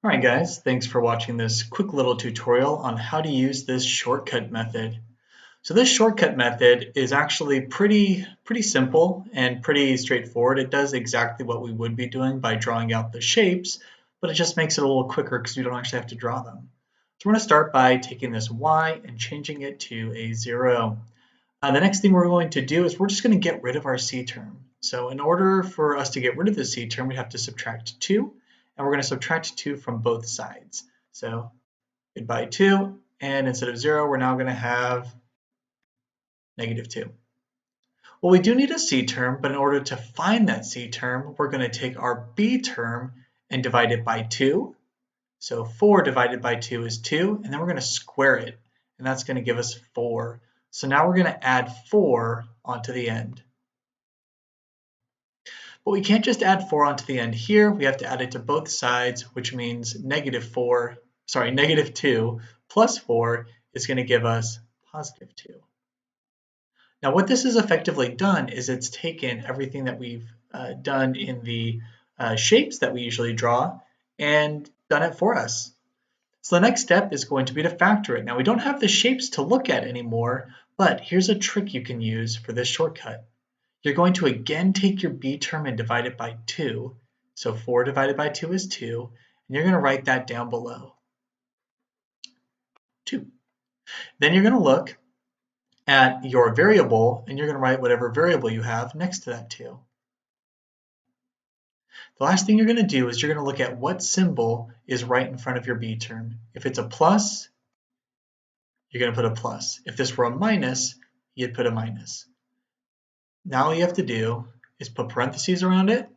Alright guys, thanks for watching this quick little tutorial on how to use this shortcut method. So this shortcut method is actually pretty simple and pretty straightforward. It does exactly what we would be doing by drawing out the shapes, but it just makes it a little quicker because we don't actually have to draw them. So we're going to start by taking this y and changing it to a 0. The next thing we're going to do is we're just going to get rid of our c term. So in order for us to get rid of the c term, we have to subtract 2, and we're going to subtract 2 from both sides. So goodbye 2, and instead of 0, we're now going to have negative 2. Well, we do need a c term, but in order to find that c term, we're going to take our b term and divide it by 2. So 4 divided by 2 is 2, and then we're going to square it, and that's going to give us 4. So now we're going to add 4 onto the end. But we can't just add 4 onto the end here. We have to add it to both sides, which means negative 2 plus 4 is going to give us positive 2. Now what this has effectively done is it's taken everything that we've done in the shapes that we usually draw and done it for us. So the next step is going to be to factor it. Now we don't have the shapes to look at anymore, but here's a trick you can use for this shortcut. You're going to again take your b term and divide it by 2. So 4 divided by 2 is 2, and you're going to write that down below. 2. Then you're going to look at your variable, and you're going to write whatever variable you have next to that 2. The last thing you're going to do is you're going to look at what symbol is right in front of your b term. If it's a plus, you're going to put a plus. If this were a minus, you'd put a minus. Now all you have to do is put parentheses around it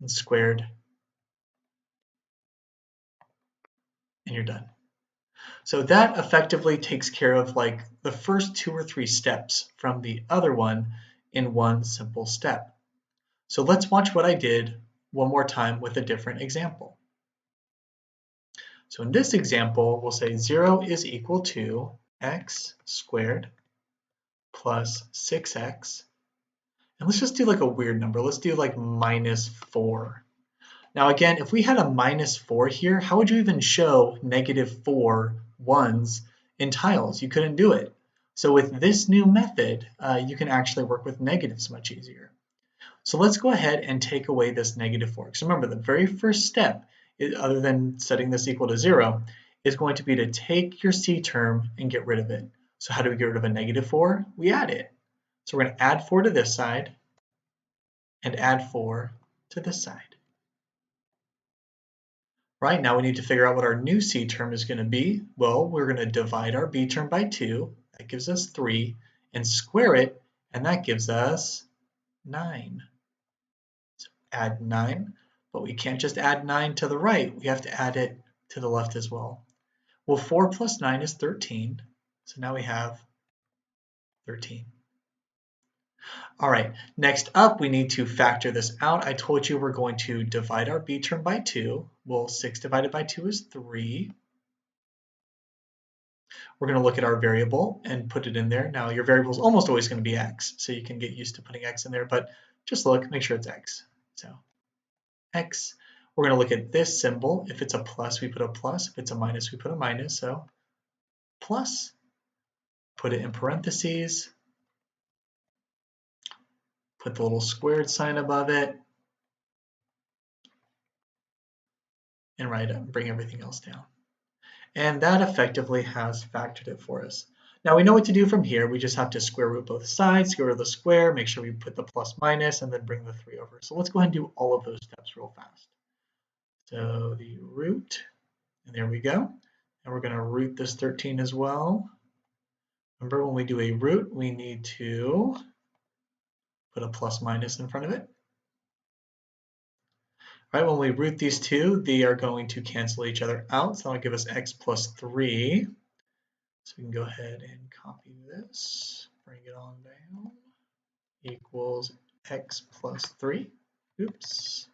and squared, and you're done. So that effectively takes care of like the first 2 or 3 steps from the other one in one simple step. So let's watch what I did one more time with a different example. So in this example, we'll say 0 is equal to x squared plus 6x. And let's just do like a weird number. Let's do like minus 4. Now again, if we had a minus 4 here, how would you even show negative 4 ones in tiles? You couldn't do it. So with this new method, you can actually work with negatives much easier. So let's go ahead and take away this negative 4. Because remember, the very first step, other than setting this equal to 0, is going to be to take your c term and get rid of it. So how do we get rid of a negative 4? We add it. So we're going to add 4 to this side and add 4 to this side. Right, now we need to figure out what our new c term is going to be. Well, we're going to divide our b term by 2, that gives us 3, and square it, and that gives us 9. So add 9, but we can't just add 9 to the right, we have to add it to the left as well. Well, 4 plus 9 is 13, so now we have 13. All right, next up we need to factor this out. I told you we're going to divide our b term by 2. Well, 6 divided by 2 is 3. We're going to look at our variable and put it in there. Now your variable is almost always going to be x, so you can get used to putting x in there, but just look, make sure it's x. So x, we're going to look at this symbol. If it's a plus, we put a plus. If it's a minus, we put a minus. So plus, put it in parentheses, put the little squared sign above it, and write it, bring everything else down. And that effectively has factored it for us. Now we know what to do from here. We just have to square root both sides, square root of the square, make sure we put the plus minus, and then bring the 3 over. So let's go ahead and do all of those steps real fast. So the root, and there we go. And we're going to root this 13 as well. Remember, when we do a root, we need to put a plus minus in front of it. All right, when we root these two, they are going to cancel each other out. So that'll give us x plus 3. So we can go ahead and copy this, bring it on down, equals x plus 3. Oops.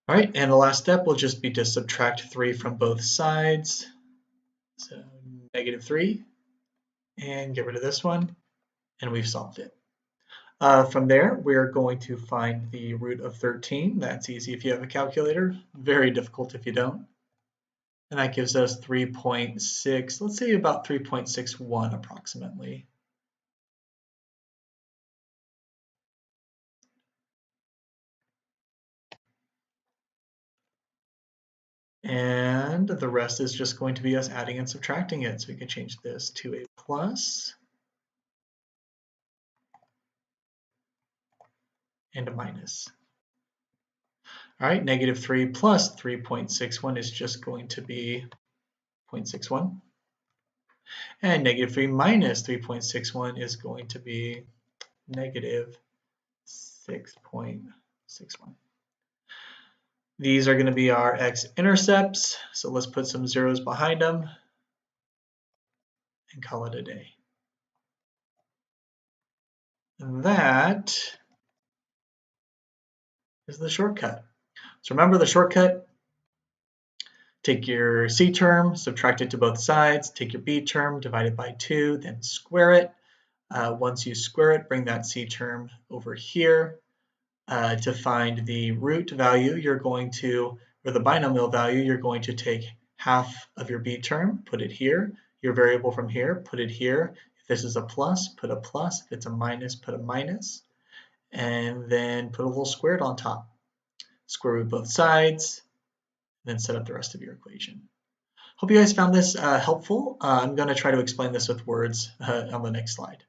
All right, and the last step will just be to subtract 3 from both sides. So -3, and get rid of this one, and we've solved it. From there, we're going to find the root of 13. That's easy if you have a calculator, very difficult if you don't. And that gives us 3.6, let's say about 3.61 approximately. And the rest is just going to be us adding and subtracting it. So we can change this to a plus and a minus. All right, -3 plus 3.61 is just going to be 0.61. And -3 minus 3.61 is going to be -6.61. These are going to be our x-intercepts. So let's put some zeros behind them and call it a day. And that is the shortcut. So remember the shortcut, take your c term, subtract it to both sides, take your b term, divide it by 2, then square it. Once you square it, bring that c term over here. To find the root value, you're going to, or the binomial value, you're going to take half of your b term, put it here, your variable from here, put it here. If this is a plus, put a plus. If it's a minus, put a minus. And then put a little squared on top. Square root both sides, and then set up the rest of your equation. Hope you guys found this helpful. I'm going to try to explain this with words on the next slide.